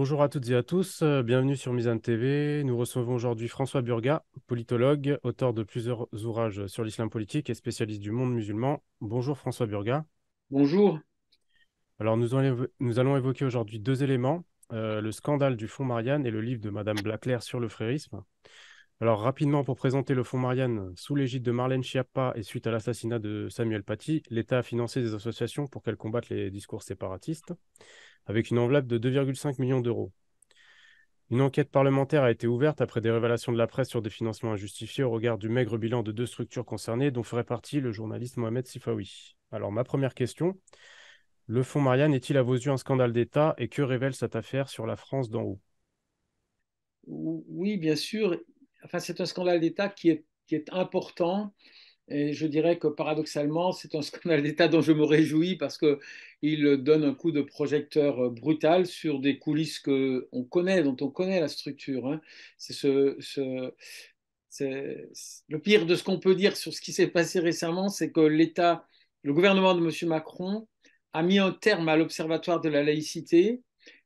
Bonjour à toutes et à tous, bienvenue sur Mizan TV. Nous recevons aujourd'hui François Burga, politologue, auteur de plusieurs ouvrages sur l'islam politique et spécialiste du monde musulman. Bonjour François Burga. Bonjour. Alors nous allons évoquer aujourd'hui deux éléments, le scandale du fonds Marianne et le livre de Madame Blaclair sur le frérisme. Alors rapidement pour présenter le fonds Marianne, sous l'égide de Marlène Schiappa et suite à l'assassinat de Samuel Paty, l'État a financé des associations pour qu'elles combattent les discours séparatistes avec une enveloppe de 2,5 millions d'euros. Une enquête parlementaire a été ouverte après des révélations de la presse sur des financements injustifiés au regard du maigre bilan de deux structures concernées, dont ferait partie le journaliste Mohamed Sifawi. Alors, ma première question, le fonds Marianne est-il à vos yeux un scandale d'État et que révèle cette affaire sur la France d'en haut? Oui, bien sûr. Enfin, c'est un scandale d'État qui est important. Et je dirais que paradoxalement, c'est un scandale d'État dont je me réjouis parce qu'il donne un coup de projecteur brutal sur des coulisses qu'on connaît, dont on connaît la structure, hein. C'est le pire de ce qu'on peut dire sur ce qui s'est passé récemment, c'est que l'État, le gouvernement de M. Macron a mis un terme à l'Observatoire de la laïcité.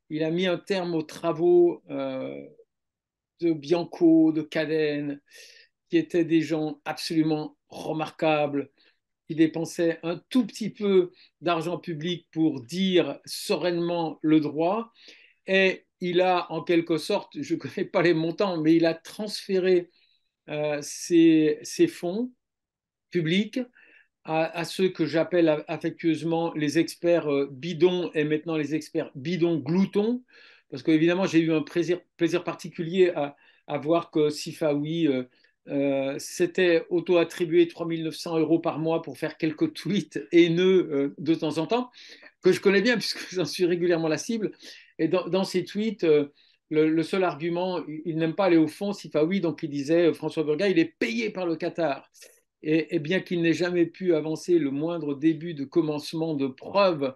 Il a mis un terme aux travaux de Bianco, de Cadenne, qui étaient des gens absolument remarquables, qui dépensaient un tout petit peu d'argent public pour dire sereinement le droit. Et il a, en quelque sorte, je ne connais pas les montants, mais il a transféré ces fonds publics à ceux que j'appelle affectueusement les experts bidons et maintenant les experts bidons gloutons, parce qu'évidemment, j'ai eu un plaisir particulier à voir que Sifawi s'était auto-attribué 3 900 euros par mois pour faire quelques tweets haineux de temps en temps, que je connais bien puisque j'en suis régulièrement la cible. Et dans ces tweets, le seul argument, il n'aime pas aller au fond, Sifawi, donc il disait, François Burga, il est payé par le Qatar. Et bien qu'il n'ait jamais pu avancer le moindre début de commencement de preuve,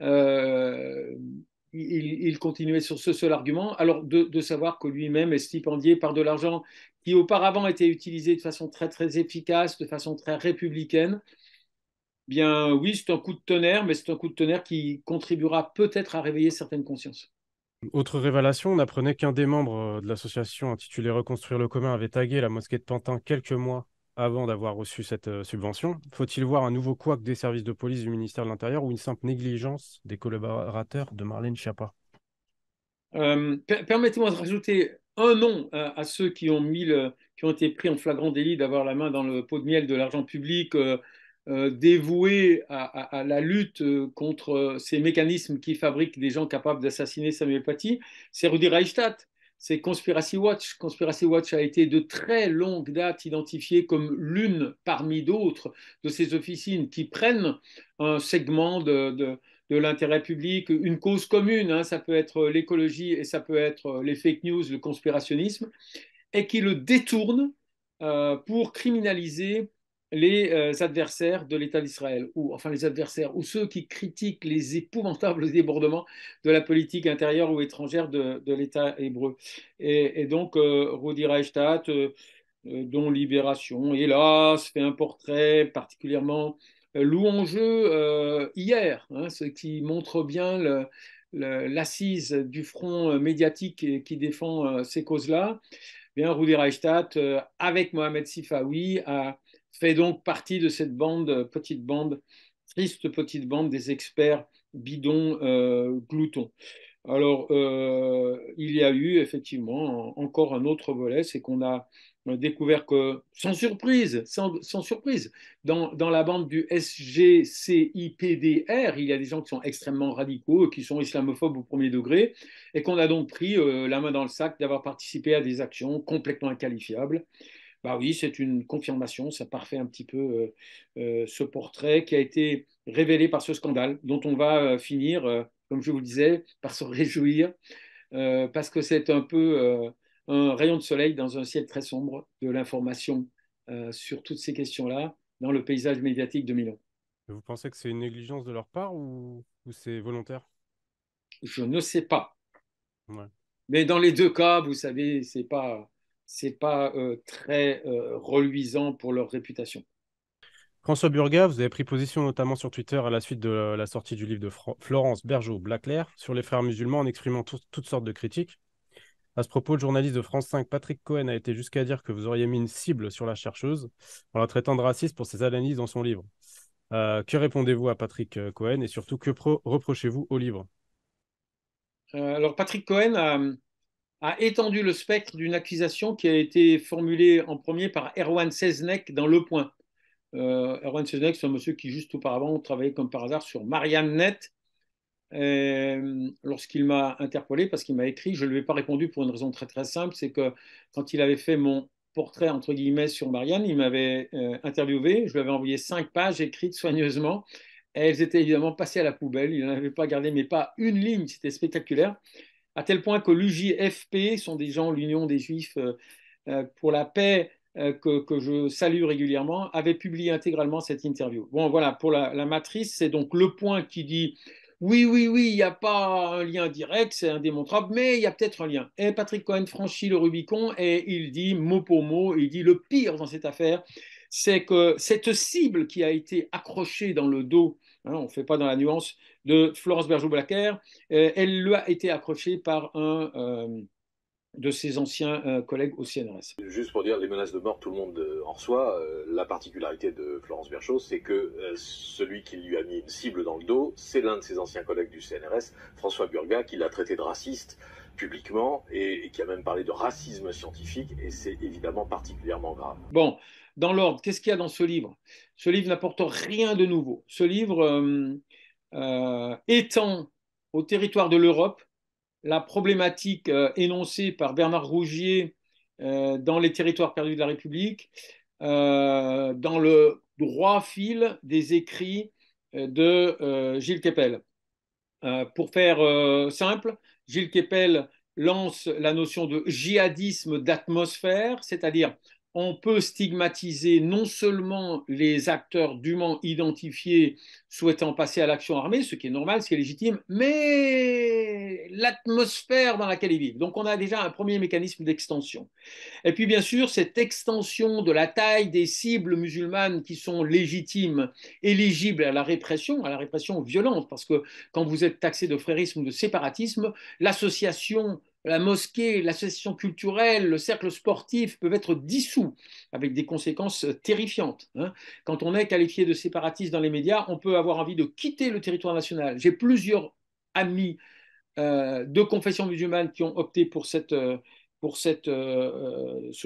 euh, il continuait sur ce seul argument, alors de savoir que lui-même est stipendié par de l'argent qui auparavant était utilisé de façon très très efficace, de façon très républicaine. Bien oui, c'est un coup de tonnerre, mais c'est un coup de tonnerre qui contribuera peut-être à réveiller certaines consciences. Autre révélation, on apprenait qu'un des membres de l'association intitulée Reconstruire le commun avait tagué la mosquée de Pantin quelques mois avant d'avoir reçu cette subvention. Faut-il voir un nouveau couac des services de police du ministère de l'Intérieur ou une simple négligence des collaborateurs de Marlène Schiappa? Permettez-moi de rajouter un nom à ceux qui ont été pris en flagrant délit d'avoir la main dans le pot de miel de l'argent public, dévoués à la lutte contre ces mécanismes qui fabriquent des gens capables d'assassiner Samuel Paty. C'est Rudi Reichstadt, c'est Conspiracy Watch. Conspiracy Watch a été de très longue date identifié comme l'une parmi d'autres de ces officines qui prennent un segment de l'intérêt public, une cause commune, hein, ça peut être l'écologie et ça peut être les fake news, le conspirationnisme, et qui le détourne pour criminaliser les adversaires de l'État d'Israël, ou enfin les adversaires, ou ceux qui critiquent les épouvantables débordements de la politique intérieure ou étrangère de l'État hébreu. Et donc, Rudi Reichstadt, dont Libération, hélas, fait un portrait particulièrement louangeux hier, hein, ce qui montre bien l'assise du front médiatique qui défend ces causes-là. Bien, Rudi Reichstadt, avec Mohamed Sifawi, a fait donc partie de cette bande, petite bande, triste petite bande des experts bidons gloutons. Alors, il y a eu effectivement encore un autre volet, c'est qu'on a découvert que, sans surprise, dans la bande du SGCIPDR, il y a des gens qui sont extrêmement radicaux, qui sont islamophobes au premier degré, et qu'on a donc pris la main dans le sac d'avoir participé à des actions complètement inqualifiables. Bah oui, c'est une confirmation, ça parfait un petit peu ce portrait qui a été révélé par ce scandale, dont on va finir, comme je vous le disais, par se réjouir, parce que c'est un peu un rayon de soleil dans un ciel très sombre de l'information sur toutes ces questions-là dans le paysage médiatique de Milan. Vous pensez que c'est une négligence de leur part ou c'est volontaire? Je ne sais pas, Ouais. mais dans les deux cas, vous savez, c'est pas très reluisant pour leur réputation. François Burga, vous avez pris position notamment sur Twitter à la suite de la sortie du livre de Florence Bergeau-Blaclair sur les frères musulmans en exprimant toutes sortes de critiques. À ce propos, le journaliste de France 5, Patrick Cohen, a été jusqu'à dire que vous auriez mis une cible sur la chercheuse en la traitant de raciste pour ses analyses dans son livre. Que répondez-vous à Patrick Cohen et surtout que reprochez-vous au livre? Alors Patrick Cohen a étendu le spectre d'une accusation qui a été formulée en premier par Erwan Seznek dans Le Point. Erwan Seznek, c'est un monsieur qui juste auparavant travaillait comme par hasard sur Marianne.net. Lorsqu'il m'a interpellé, parce qu'il m'a écrit, je ne lui ai pas répondu pour une raison très très simple, c'est que quand il avait fait mon portrait entre guillemets sur Marianne, il m'avait interviewé, je lui avais envoyé 5 pages écrites soigneusement, et elles étaient évidemment passées à la poubelle, il n'en avait pas gardé, mais pas une ligne, c'était spectaculaire, à tel point que l'UJFP, sont des gens, l'Union des Juifs pour la paix, que je salue régulièrement, avait publié intégralement cette interview. Bon, voilà, pour la matrice, c'est donc Le Point qui dit oui, oui, oui, il n'y a pas un lien direct, c'est indémontrable, mais il y a peut-être un lien. Et Patrick Cohen franchit le Rubicon et il dit mot pour mot, il dit le pire dans cette affaire, c'est que cette cible qui a été accrochée dans le dos, hein, on ne fait pas dans la nuance, de Florence Bergeau-Blacker, elle lui a été accrochée par un de ses anciens collègues au CNRS. Juste pour dire, les menaces de mort, tout le monde en reçoit. La particularité de Florence Bergeau, c'est que celui qui lui a mis une cible dans le dos, c'est l'un de ses anciens collègues du CNRS, François Burga, qui l'a traité de raciste publiquement et qui a même parlé de racisme scientifique, et c'est évidemment particulièrement grave. Bon, dans l'ordre, qu'est-ce qu'il y a dans ce livre? Ce livre n'apporte rien de nouveau. Ce livre étend au territoire de l'Europe la problématique énoncée par Bernard Rougier dans les territoires perdus de la République, dans le droit fil des écrits de Gilles Kepel. Pour faire simple, Gilles Kepel lance la notion de djihadisme d'atmosphère, c'est-à-dire on peut stigmatiser non seulement les acteurs dûment identifiés souhaitant passer à l'action armée, ce qui est normal, ce qui est légitime, mais l'atmosphère dans laquelle ils vivent. Donc on a déjà un premier mécanisme d'extension. Et puis bien sûr, cette extension de la taille des cibles musulmanes qui sont légitimes, éligibles à la répression violente, parce que quand vous êtes taxé de frérisme ou de séparatisme, l'association, la mosquée, l'association culturelle, le cercle sportif peuvent être dissous avec des conséquences terrifiantes. Hein. Quand on est qualifié de séparatiste dans les médias, on peut avoir envie de quitter le territoire national. J'ai plusieurs amis de confession musulmane qui ont opté pour ce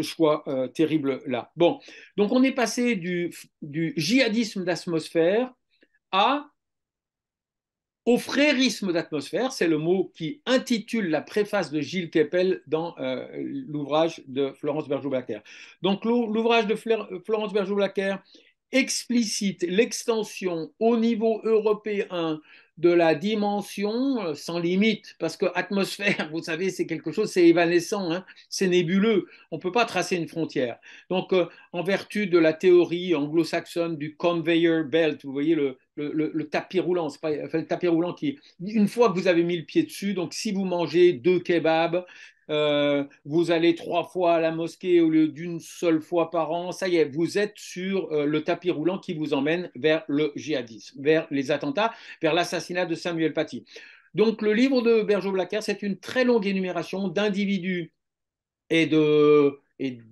choix terrible-là. Bon, donc on est passé du djihadisme d'atmosphère au frérisme d'atmosphère, c'est le mot qui intitule la préface de Gilles Kepel dans l'ouvrage de Florence Bergeau-Blacker. Donc l'ouvrage de Florence Bergeau-Blacker explicite l'extension au niveau européen de la dimension sans limite, parce que atmosphère, vous savez, c'est quelque chose, c'est évanescent, hein, c'est nébuleux, on ne peut pas tracer une frontière. Donc, en vertu de la théorie anglo-saxonne du conveyor belt, vous voyez le tapis roulant, c'est pas, enfin, le tapis roulant qui, une fois que vous avez mis le pied dessus, donc si vous mangez 2 kebabs, vous allez 3 fois à la mosquée au lieu d'une seule fois par an, ça y est, vous êtes sur le tapis roulant qui vous emmène vers le djihadisme, vers les attentats, vers l'assassinat de Samuel Paty. Donc le livre de Bergeau-Blacker, c'est une très longue énumération d'individus et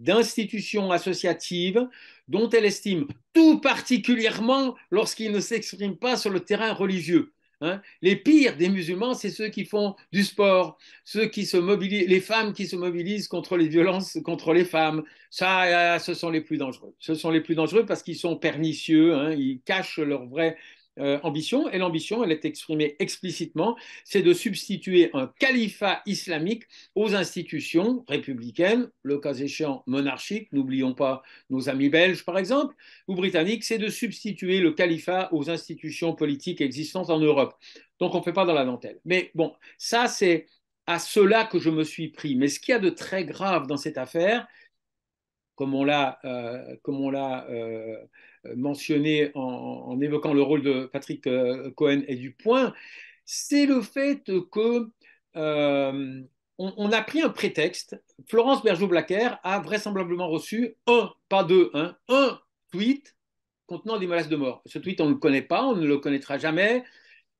d'institutions associatives dont elle estime tout particulièrement lorsqu'ils ne s'expriment pas sur le terrain religieux. Hein. Les pires des musulmans, c'est ceux qui font du sport, ceux qui se mobilisent, les femmes qui se mobilisent contre les violences contre les femmes. Ça, ce sont les plus dangereux. Ce sont les plus dangereux parce qu'ils sont pernicieux, hein, ils cachent leur vraie ambition. Et l'ambition, elle est exprimée explicitement, c'est de substituer un califat islamique aux institutions républicaines, le cas échéant monarchiques, n'oublions pas nos amis belges par exemple, ou britanniques, c'est de substituer le califat aux institutions politiques existantes en Europe. Donc on ne fait pas dans la dentelle. Mais bon, ça c'est à cela que je me suis pris. Mais ce qu'il y a de très grave dans cette affaire, comme on l'a mentionné en évoquant le rôle de Patrick Cohen et du Point, c'est le fait que on a pris un prétexte. Florence Bergeau-Blacker a vraisemblablement reçu pas deux, hein, un tweet contenant des menaces de mort. Ce tweet, on ne le connaît pas, on ne le connaîtra jamais.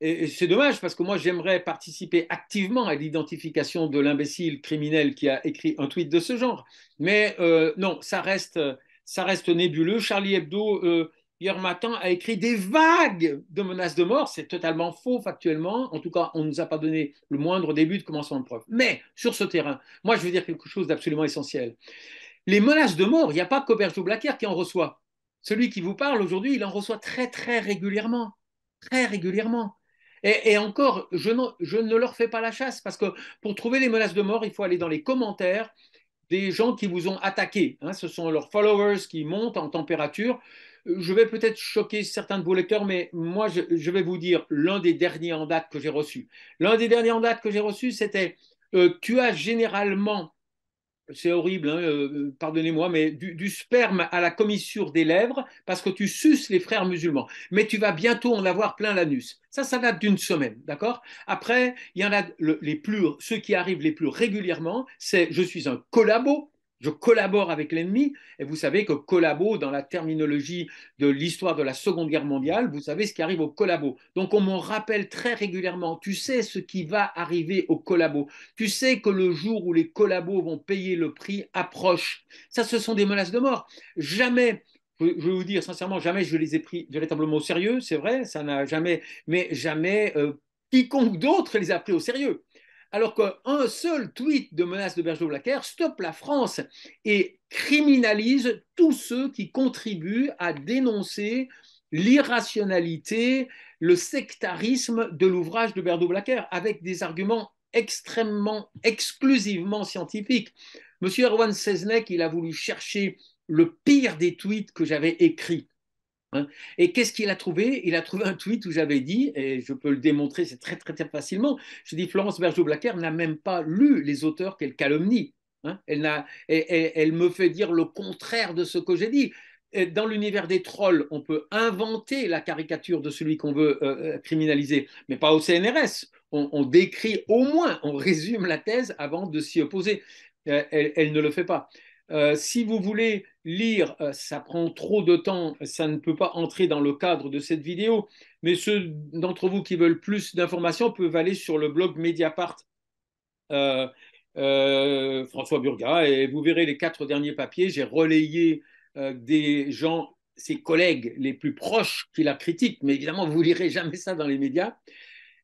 Et c'est dommage parce que moi, j'aimerais participer activement à l'identification de l'imbécile criminel qui a écrit un tweet de ce genre. Mais non, ça reste nébuleux. Charlie Hebdo, hier matin, a écrit des vagues de menaces de mort. C'est totalement faux factuellement. En tout cas, on ne nous a pas donné le moindre début de commencement de preuve. Mais sur ce terrain, moi, je veux dire quelque chose d'absolument essentiel. Les menaces de mort, il n'y a pas qu'Auberge de Blacker qui en reçoit. Celui qui vous parle aujourd'hui, il en reçoit très, très régulièrement. Très régulièrement. Et encore, je ne leur fais pas la chasse parce que pour trouver les menaces de mort, il faut aller dans les commentaires des gens qui vous ont attaqué. Hein, ce sont leurs followers qui montent en température. Je vais peut-être choquer certains de vos lecteurs, mais moi, je vais vous dire l'un des derniers en date que j'ai reçu. L'un des derniers en date que j'ai reçu, c'était tu as généralement c'est horrible, hein, pardonnez-moi, mais du sperme à la commissure des lèvres parce que tu suces les frères musulmans. Mais tu vas bientôt en avoir plein l'anus. Ça date d'une semaine, d'accord? Après, il y en a ceux qui arrivent les plus régulièrement, c'est je suis un collabo, je collabore avec l'ennemi, et vous savez que collabo, dans la terminologie de l'histoire de la Seconde Guerre mondiale, vous savez ce qui arrive au collabo. Donc on m'en rappelle très régulièrement, tu sais ce qui va arriver au collabo. Tu sais que le jour où les collabos vont payer le prix approche. Ça, ce sont des menaces de mort. Jamais, je vais vous dire sincèrement, jamais je les ai pris véritablement au sérieux, c'est vrai, ça n'a jamais, mais jamais quiconque d'autre les a pris au sérieux. Alors qu'un seul tweet de menace de Berger Blacker stoppe la France et criminalise tous ceux qui contribuent à dénoncer l'irrationalité, le sectarisme de l'ouvrage de Berdo Blacker avec des arguments extrêmement, exclusivement scientifiques. Monsieur Erwan Seznec, il a voulu chercher le pire des tweets que j'avais écrits. Hein. Et qu'est-ce qu'il a trouvé? Il a trouvé un tweet où j'avais dit, et je peux le démontrer, c'est très, très, très facilement, je dis Florence Bergeau-Blacker n'a même pas lu les auteurs qu'elle calomnie. Hein. Elle me fait dire le contraire de ce que j'ai dit. Dans l'univers des trolls, on peut inventer la caricature de celui qu'on veut criminaliser, mais pas au CNRS. On décrit au moins, on résume la thèse avant de s'y opposer. Elle ne le fait pas. Si vous voulez lire, ça prend trop de temps, ça ne peut pas entrer dans le cadre de cette vidéo, mais ceux d'entre vous qui veulent plus d'informations peuvent aller sur le blog Mediapart euh, François Burga et vous verrez les 4 derniers papiers. J'ai relayé des gens, ses collègues les plus proches qui la critiquent, mais évidemment vous ne lirez jamais ça dans les médias.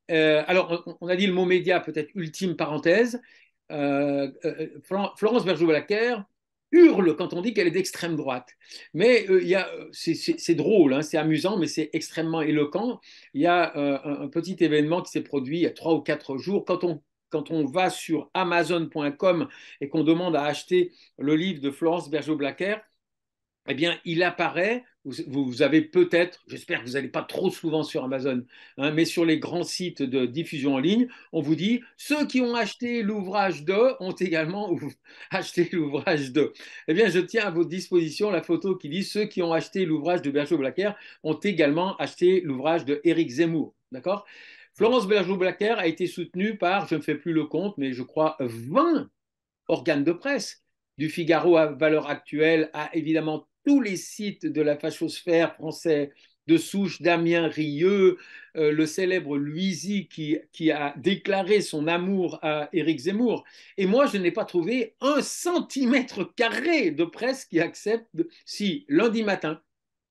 Alors on a dit le mot média, peut-être ultime parenthèse. Florence Bergeau-Blacker hurle quand on dit qu'elle est d'extrême droite. Mais c'est drôle, hein, c'est amusant, mais c'est extrêmement éloquent. Il y a un petit événement qui s'est produit il y a 3 ou 4 jours. Quand on va sur Amazon.com et qu'on demande à acheter le livre de Florence Bergeau-Blacker, eh bien, il apparaît, vous avez peut-être, j'espère que vous n'allez pas trop souvent sur Amazon, hein, mais sur les grands sites de diffusion en ligne, on vous dit, ceux qui ont acheté l'ouvrage de ont également acheté l'ouvrage de. Eh bien, je tiens à votre disposition la photo qui dit, ceux qui ont acheté l'ouvrage de Bergeau-Blacker ont également acheté l'ouvrage de Éric Zemmour. D'accord? Florence Bergeau-Blacker a été soutenue par, je ne fais plus le compte, mais je crois 20 organes de presse. Du Figaro à valeur actuelle, à évidemment tous les sites de la fachosphère français de souche, Damien Rieu, le célèbre Luizy qui a déclaré son amour à Éric Zemmour. Et moi, je n'ai pas trouvé 1 centimètre carré de presse qui accepte, si lundi matin,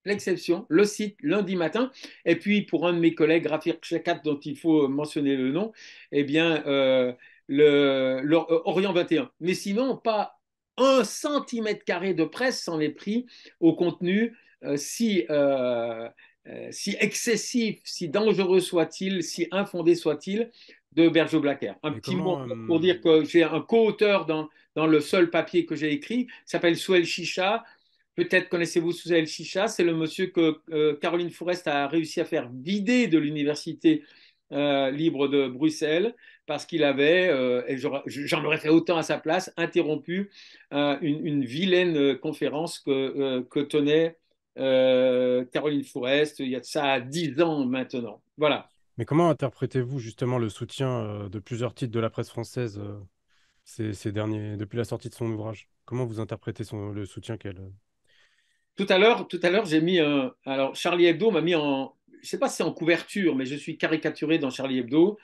l'exception, le site lundi matin, et puis pour un de mes collègues, Rafir Chakat, dont il faut mentionner le nom, eh bien, Orient 21. Mais sinon, pas 1 centimètre carré de presse s'en est pris au contenu si excessif, si dangereux soit-il, si infondé soit-il, de Bergeau-Blacker. Un Mais petit mot comment, pour dire que j'ai un co-auteur dans le seul papier que j'ai écrit, il s'appelle Souel Chicha. Peut-être connaissez-vous Souel Chicha, c'est le monsieur que Caroline Fourest a réussi à faire vider de l'université libre de Bruxelles parce qu'il avait, et j'en aurais fait autant à sa place, interrompu une vilaine conférence que tenait Caroline Fourest il y a de ça 10 ans maintenant. Voilà. mais comment interprétez-vous justement le soutien de plusieurs titres de la presse française ces derniers, depuis la sortie de son ouvrage? Comment vous interprétez le soutien qu'elle... tout à l'heure, j'ai mis un. Alors, Charlie Hebdo m'a mis en. Je ne sais pas si c'est en couverture, mais je suis caricaturé dans Charlie Hebdo.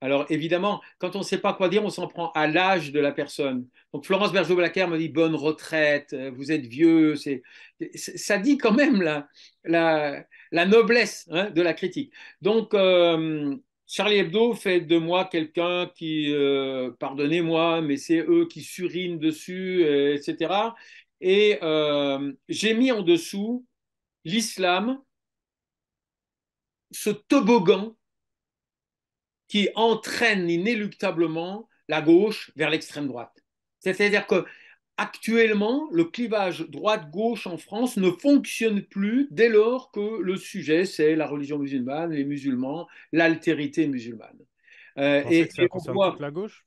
Alors, évidemment, quand on ne sait pas quoi dire, on s'en prend à l'âge de la personne. Donc, Florence Bergeau-Blacker me dit bonne retraite, vous êtes vieux. Ça dit quand même la noblesse, hein, de la critique. Donc, Charlie Hebdo fait de moi quelqu'un qui, pardonnez-moi, mais c'est eux qui surinent dessus, etc. Et j'ai mis en dessous l'islam, ce toboggan qui entraîne inéluctablement la gauche vers l'extrême droite. C'est-à-dire que actuellement, le clivage droite-gauche en France ne fonctionne plus dès lors que le sujet, c'est la religion musulmane, les musulmans, l'altérité musulmane. Vous pensez que Et ça on concerne toute voit, la gauche?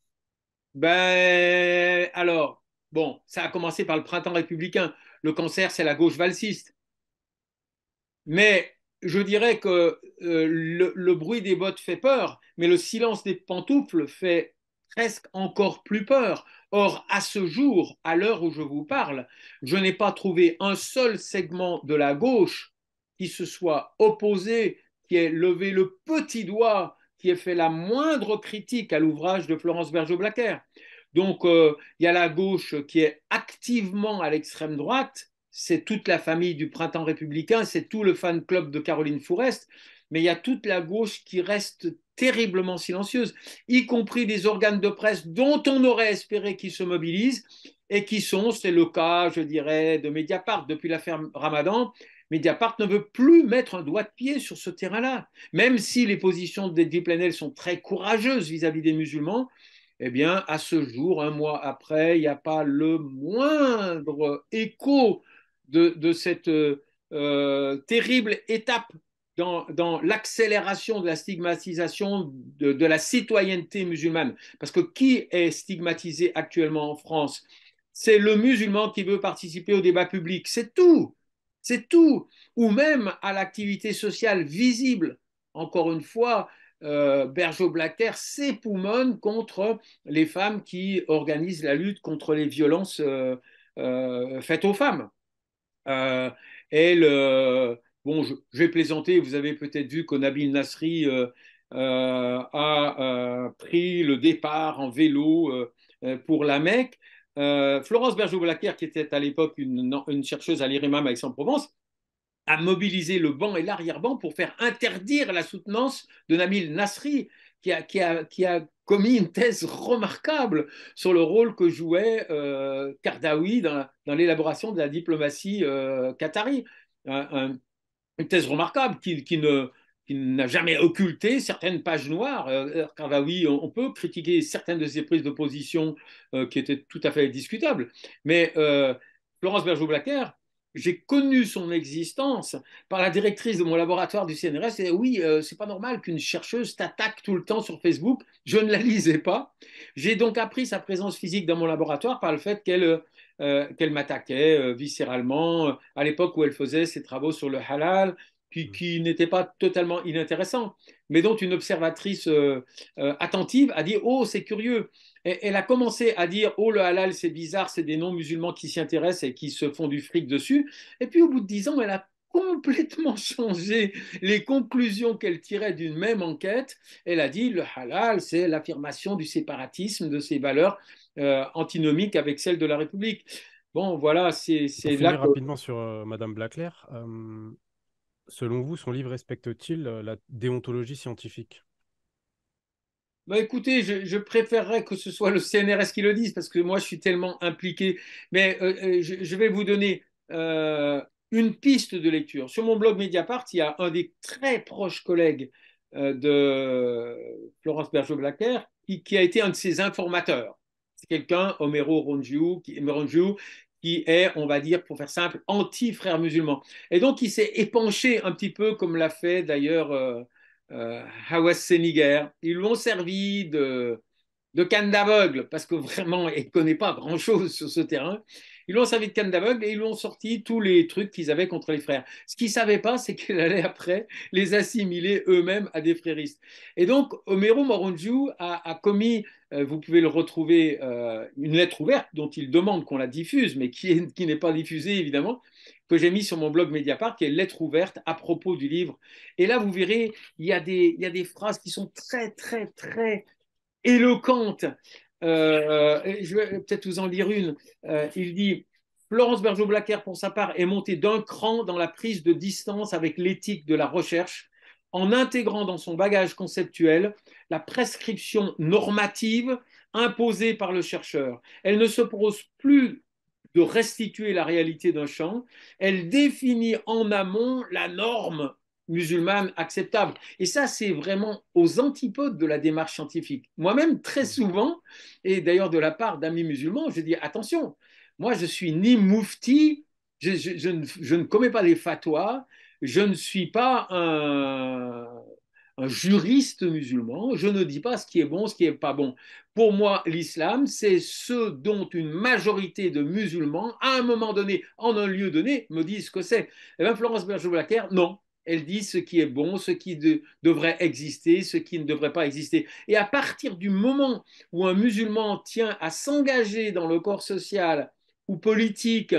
ben, alors, bon, ça a commencé par le printemps républicain. Le cancer, c'est la gauche valsiste. Mais je dirais que le bruit des bottes fait peur, mais le silence des pantoufles fait presque encore plus peur. Or, à ce jour, à l'heure où je vous parle, je n'ai pas trouvé un seul segment de la gauche qui se soit opposé, qui ait levé le petit doigt, qui ait fait la moindre critique à l'ouvrage de Florence Bergeau-Blacker. Donc, il y a la gauche qui est activement à l'extrême droite, c'est toute la famille du printemps républicain, c'est tout le fan club de Caroline Fourest, mais il y a toute la gauche qui reste terriblement silencieuse, y compris des organes de presse dont on aurait espéré qu'ils se mobilisent et qui sont, c'est le cas, je dirais, de Mediapart depuis l'affaire Ramadan. Mediapart ne veut plus mettre un doigt de pied sur ce terrain-là, même si les positions d'Edwy Plenel sont très courageuses vis-à-vis des musulmans. Eh bien, à ce jour, un mois après, il n'y a pas le moindre écho de cette terrible étape dans l'accélération de la stigmatisation de la citoyenneté musulmane. Parce que qui est stigmatisé actuellement en France? C'est le musulman qui veut participer au débat public. C'est tout. C'est tout. Ou même à l'activité sociale visible. Encore une fois, Bergeau-Blacker s'époumonne contre les femmes qui organisent la lutte contre les violences faites aux femmes. Euh, elle, bon, je vais plaisanter, vous avez peut-être vu que Nabil Nasri a pris le départ en vélo pour la Mecque. Florence Bergeau-Blacker, qui était à l'époque une chercheuse à l'IRIMAM à Aix-en-Provence, a mobilisé le banc et l'arrière-banc pour faire interdire la soutenance de Nabil Nasri, qui a commis une thèse remarquable sur le rôle que jouait Kardawi dans l'élaboration de la diplomatie qatari. Une thèse remarquable qui n'a jamais occulté certaines pages noires. Kardawi, on peut critiquer certaines de ses prises de position qui étaient tout à fait discutables, mais Florence Bergeau-Blacker, j'ai connu son existence par la directrice de mon laboratoire du CNRS. Et oui, c'est pas normal qu'une chercheuse t'attaque tout le temps sur Facebook. Je ne la lisais pas. J'ai donc appris sa présence physique dans mon laboratoire par le fait qu'elle m'attaquait viscéralement à l'époque où elle faisait ses travaux sur le halal, qui n'étaient pas totalement inintéressants, mais dont une observatrice attentive a dit oh, c'est curieux. Et elle a commencé à dire oh, le halal, c'est bizarre, c'est des non-musulmans qui s'y intéressent et qui se font du fric dessus. Et puis au bout de 10 ans, elle a complètement changé les conclusions qu'elle tirait d'une même enquête. Elle a dit le halal, c'est l'affirmation du séparatisme, de ses valeurs antinomiques avec celles de la République. Bon, voilà, c'est Pour là finir que. rapidement sur Madame Blaclair, selon vous, son livre respecte-t-il la déontologie scientifique? Bah écoutez, je préférerais que ce soit le CNRS qui le dise parce que moi je suis tellement impliqué. Mais je vais vous donner une piste de lecture. Sur mon blog Mediapart, il y a un des très proches collègues de Florence Bergeau-Blacker qui a été un de ses informateurs. C'est quelqu'un, Homero Rongiu, qui est, on va dire, pour faire simple, anti-frères musulmans. Et donc il s'est épanché un petit peu comme l'a fait d'ailleurs Hawass Seniger. Ils l'ont servi de canne d'aveugle parce que vraiment, il ne connaît pas grand-chose sur ce terrain. Ils l'ont servi de canne d'aveugle et ils lui ont sorti tous les trucs qu'ils avaient contre les frères. Ce qu'ils ne savaient pas, c'est qu'il allait après les assimiler eux-mêmes à des fréristes. Et donc, Homero Moronjou a commis, vous pouvez le retrouver, une lettre ouverte dont il demande qu'on la diffuse, mais qui n'est pas diffusée évidemment, que j'ai mis sur mon blog Mediapart, qui est lettre ouverte à propos du livre. Et là, vous verrez, il y a des phrases qui sont très, très, très éloquente. Je vais peut-être vous en lire une. Il dit Florence Bergeau-Blacker, pour sa part, est montée d'un cran dans la prise de distance avec l'éthique de la recherche en intégrant dans son bagage conceptuel la prescription normative imposée par le chercheur. Elle ne se pose plus de restituer la réalité d'un champ, elle définit en amont la norme musulmane acceptable. Et ça, c'est vraiment aux antipodes de la démarche scientifique. Moi-même, très souvent, et d'ailleurs de la part d'amis musulmans, je dis attention, moi, je suis ni moufti, je ne commets pas les fatwas, je ne suis pas un juriste musulman, je ne dis pas ce qui est bon, ce qui n'est pas bon. Pour moi, l'islam, c'est ce dont une majorité de musulmans, à un moment donné, en un lieu donné, me disent ce que c'est. Et bien, Florence Bergeau-Blacker, non. Elle dit ce qui est bon, ce qui devrait exister, ce qui ne devrait pas exister. Et à partir du moment où un musulman tient à s'engager dans le corps social ou politique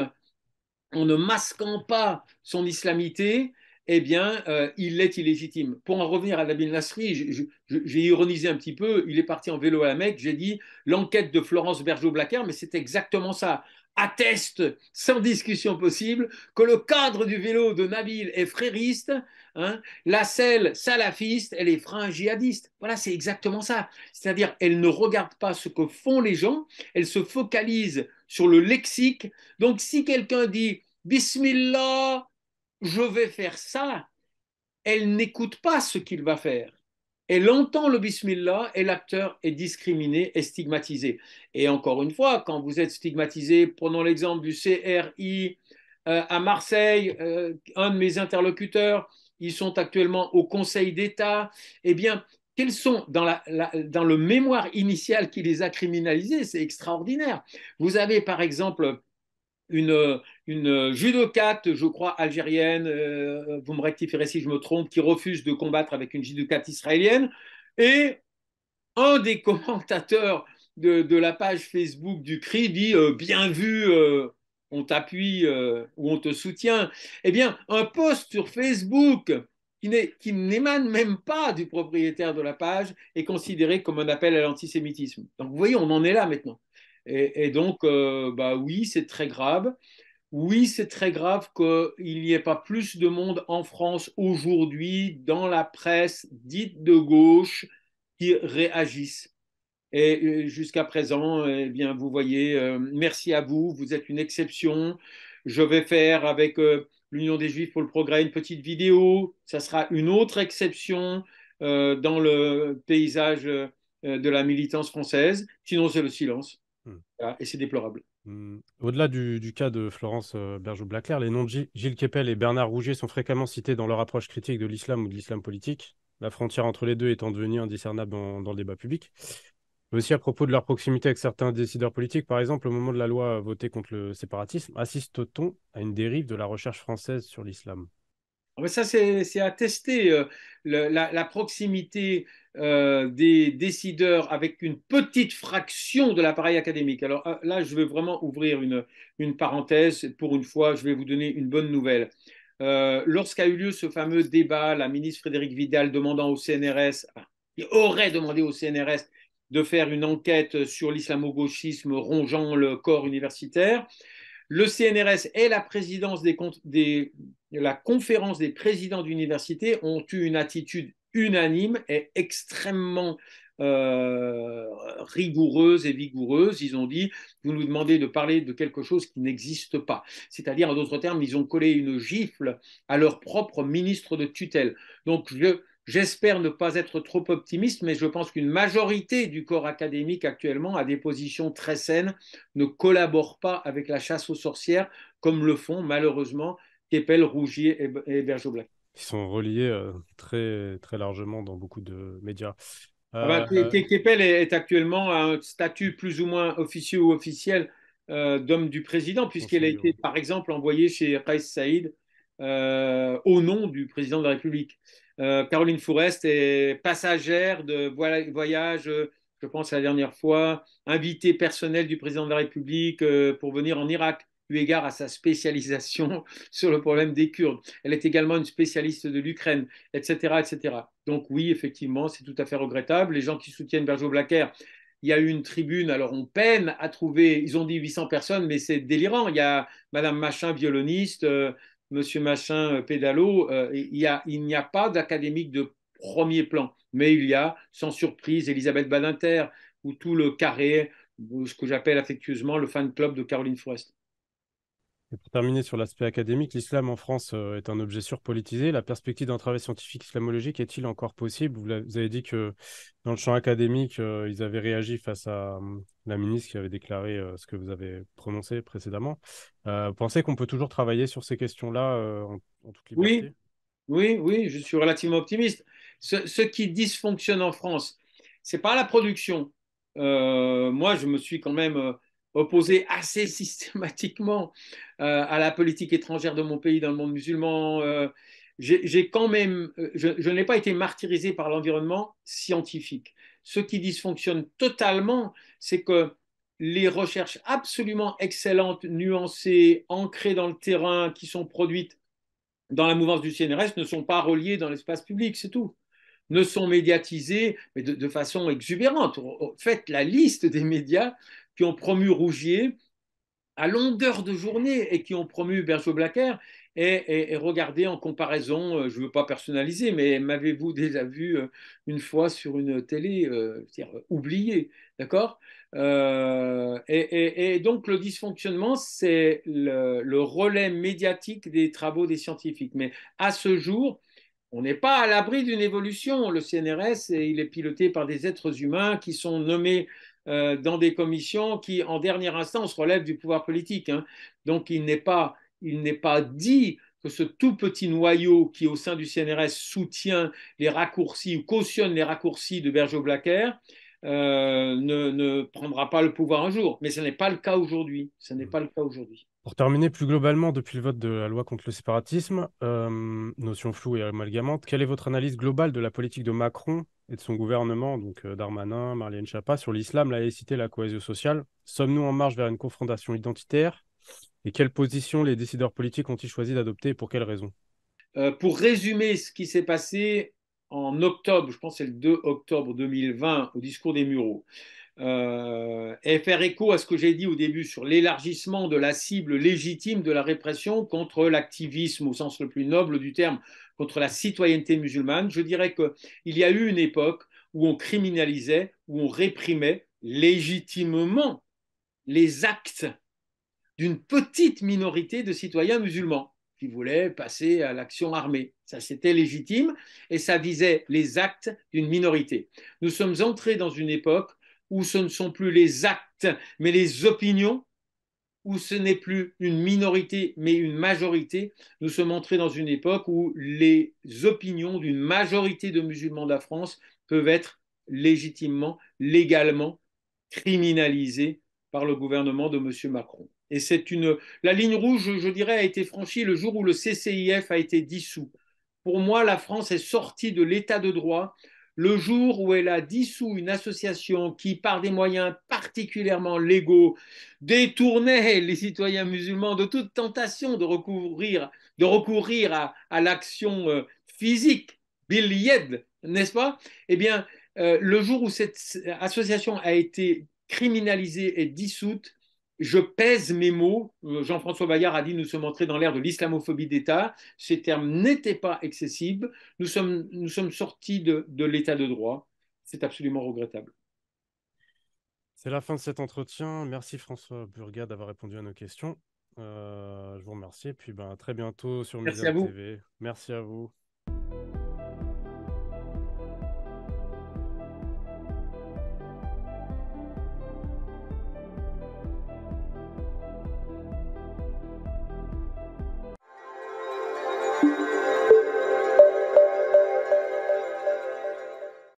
en ne masquant pas son islamité, eh bien, il est illégitime. Pour en revenir à Nabil Nasri, j'ai ironisé un petit peu, il est parti en vélo à la Mecque, j'ai dit l'enquête de Florence Bergeau-Blacker, mais c'est exactement ça, atteste sans discussion possible que le cadre du vélo de Nabil est frériste, hein, la selle salafiste, elle est frein djihadiste. Voilà, c'est exactement ça. C'est-à-dire, elle ne regarde pas ce que font les gens, elle se focalise sur le lexique. Donc, si quelqu'un dit Bismillah, je vais faire ça, elle n'écoute pas ce qu'il va faire. Elle entend le bismillah et l'acteur est discriminé et stigmatisé. Et encore une fois, quand vous êtes stigmatisé, prenons l'exemple du CRI à Marseille, un de mes interlocuteurs, ils sont actuellement au Conseil d'État, eh bien, quels sont dans le mémoire initial qui les a criminalisés, c'est extraordinaire. Vous avez par exemple une judokate, je crois, algérienne, vous me rectifierez si je me trompe, qui refuse de combattre avec une judokate israélienne. Et un des commentateurs de la page Facebook du CRI dit bien vu, on t'appuie ou on te soutient. Eh bien, un post sur Facebook qui n'émane même pas du propriétaire de la page est considéré comme un appel à l'antisémitisme. Donc, vous voyez, on en est là maintenant. Et donc, bah oui, c'est très grave. Oui, c'est très grave qu'il n'y ait pas plus de monde en France aujourd'hui dans la presse dite de gauche qui réagissent. Et jusqu'à présent, eh bien, vous voyez, merci à vous, vous êtes une exception. Je vais faire avec l'Union des Juifs pour le Progrès une petite vidéo. Ça sera une autre exception dans le paysage de la militance française. Sinon, c'est le silence. Hmm. Voilà, et c'est déplorable. Au-delà du cas de Florence Bergeau-Blackler, les noms de Gilles Kepel et Bernard Rouget sont fréquemment cités dans leur approche critique de l'islam ou de l'islam politique, la frontière entre les deux étant devenue indiscernable dans le débat public. Mais aussi à propos de leur proximité avec certains décideurs politiques, par exemple, au moment de la loi votée contre le séparatisme, assiste-t-on à une dérive de la recherche française sur l'islam? Mais ça, c'est attesté. La proximité des décideurs avec une petite fraction de l'appareil académique. Alors là, je vais vraiment ouvrir une parenthèse. Pour une fois, je vais vous donner une bonne nouvelle. Lorsqu'a eu lieu ce fameux débat, la ministre Frédérique Vidal demandant au CNRS, enfin, il aurait demandé au CNRS de faire une enquête sur l'islamo-gauchisme rongeant le corps universitaire. Le CNRS et la présidence la conférence des présidents d'université ont eu une attitude unanime et extrêmement rigoureuse et vigoureuse. Ils ont dit, vous nous demandez de parler de quelque chose qui n'existe pas. C'est-à-dire, en d'autres termes, ils ont collé une gifle à leur propre ministre de tutelle. Donc, j'espère ne pas être trop optimiste, mais je pense qu'une majorité du corps académique actuellement a des positions très saines, ne collabore pas avec la chasse aux sorcières, comme le font malheureusement Kepel, Rougier et Bergeau-Black. Qui sont reliés très, très largement dans beaucoup de médias. Ah ben, Kepel est actuellement à un statut plus ou moins officieux ou officiel d'homme du président, puisqu'elle a conseiller, été, ouais. par exemple, envoyée chez Kais Saïd au nom du président de la République. Caroline Fourest est passagère de voyage, je pense la dernière fois, invitée personnelle du président de la République pour venir en Irak, eu égard à sa spécialisation sur le problème des Kurdes. Elle est également une spécialiste de l'Ukraine, etc., etc. Donc oui, effectivement, c'est tout à fait regrettable. Les gens qui soutiennent Bergeau Blacker, il y a eu une tribune, alors on peine à trouver, ils ont dit 800 personnes, mais c'est délirant. Il y a Madame Machin, violoniste, Monsieur Machin, pédalo. Il n'y a pas d'académique de premier plan, mais il y a, sans surprise, Elisabeth Badinter ou tout le carré, ou ce que j'appelle affectueusement le fan club de Caroline Forest. Et pour terminer sur l'aspect académique, l'islam en France est un objet surpolitisé. La perspective d'un travail scientifique islamologique est-il encore possible? Vous avez dit que dans le champ académique, ils avaient réagi face à la ministre qui avait déclaré ce que vous avez prononcé précédemment. Vous pensez qu'on peut toujours travailler sur ces questions-là en toute Oui, liberté? oui, oui, je suis relativement optimiste. Ce qui dysfonctionne en France, c'est pas la production. Moi, je me suis quand même opposé assez systématiquement à la politique étrangère de mon pays dans le monde musulman. J'ai quand même, je n'ai pas été martyrisé par l'environnement scientifique. Ce qui dysfonctionne totalement, c'est que les recherches absolument excellentes, nuancées, ancrées dans le terrain, qui sont produites dans la mouvance du CNRS ne sont pas reliés dans l'espace public, c'est tout. Ne sont médiatisés, mais de façon exubérante. Faites la liste des médias qui ont promu Rougier à longueur de journée et qui ont promu Bergeau-Blacker et regardez en comparaison, je ne veux pas personnaliser, mais m'avez-vous déjà vu une fois sur une télé oubliée, d'accord et donc le dysfonctionnement, c'est le relais médiatique des travaux des scientifiques. Mais à ce jour, on n'est pas à l'abri d'une évolution. Le CNRS, il est piloté par des êtres humains qui sont nommés dans des commissions qui, en dernière instance, relèvent du pouvoir politique. Hein. Donc, il n'est pas dit que ce tout petit noyau qui, au sein du CNRS, soutient les raccourcis ou cautionne les raccourcis de Bergeau-Blacker ne prendra pas le pouvoir un jour. Mais ce n'est pas le cas aujourd'hui. Ce n'est pas le cas aujourd'hui. Pour terminer plus globalement, depuis le vote de la loi contre le séparatisme, notion floue et amalgamante, quelle est votre analyse globale de la politique de Macron et de son gouvernement, donc Darmanin, Marlène Schiappa, sur l'islam, la laïcité et la cohésion sociale? Sommes-nous en marche vers une confrontation identitaire? Et quelle position les décideurs politiques ont-ils choisi d'adopter et pour quelles raisons? Pour résumer ce qui s'est passé en octobre, je pense que c'est le 2 octobre 2020, au discours des Mureaux, et faire écho à ce que j'ai dit au début sur l'élargissement de la cible légitime de la répression contre l'activisme au sens le plus noble du terme, contre la citoyenneté musulmane, je dirais qu'il y a eu une époque où on criminalisait, où on réprimait légitimement les actes d'une petite minorité de citoyens musulmans qui voulaient passer à l'action armée. Ça, c'était légitime et ça visait les actes d'une minorité. Nous sommes entrés dans une époque où ce ne sont plus les actes, mais les opinions, où ce n'est plus une minorité, mais une majorité. Nous sommes entrés dans une époque où les opinions d'une majorité de musulmans de la France peuvent être légitimement, légalement criminalisées par le gouvernement de M. Macron. Et la ligne rouge, je dirais, a été franchie le jour où le CCIF a été dissous. Pour moi, la France est sortie de l'état de droit le jour où elle a dissous une association qui, par des moyens particulièrement légaux, détournait les citoyens musulmans de toute tentation de recourir à l'action physique, bil yed, n'est-ce pas? Eh bien, le jour où cette association a été criminalisée et dissoute, je pèse mes mots. Jean-François Bayard a dit nous sommes entrés dans l'ère de l'islamophobie d'État. Ces termes n'étaient pas excessifs. Nous sommes sortis de l'état de droit. C'est absolument regrettable. C'est la fin de cet entretien. Merci François Burga d'avoir répondu à nos questions. Je vous remercie et puis ben, à très bientôt sur Merci à Medium vous. TV. Merci à vous.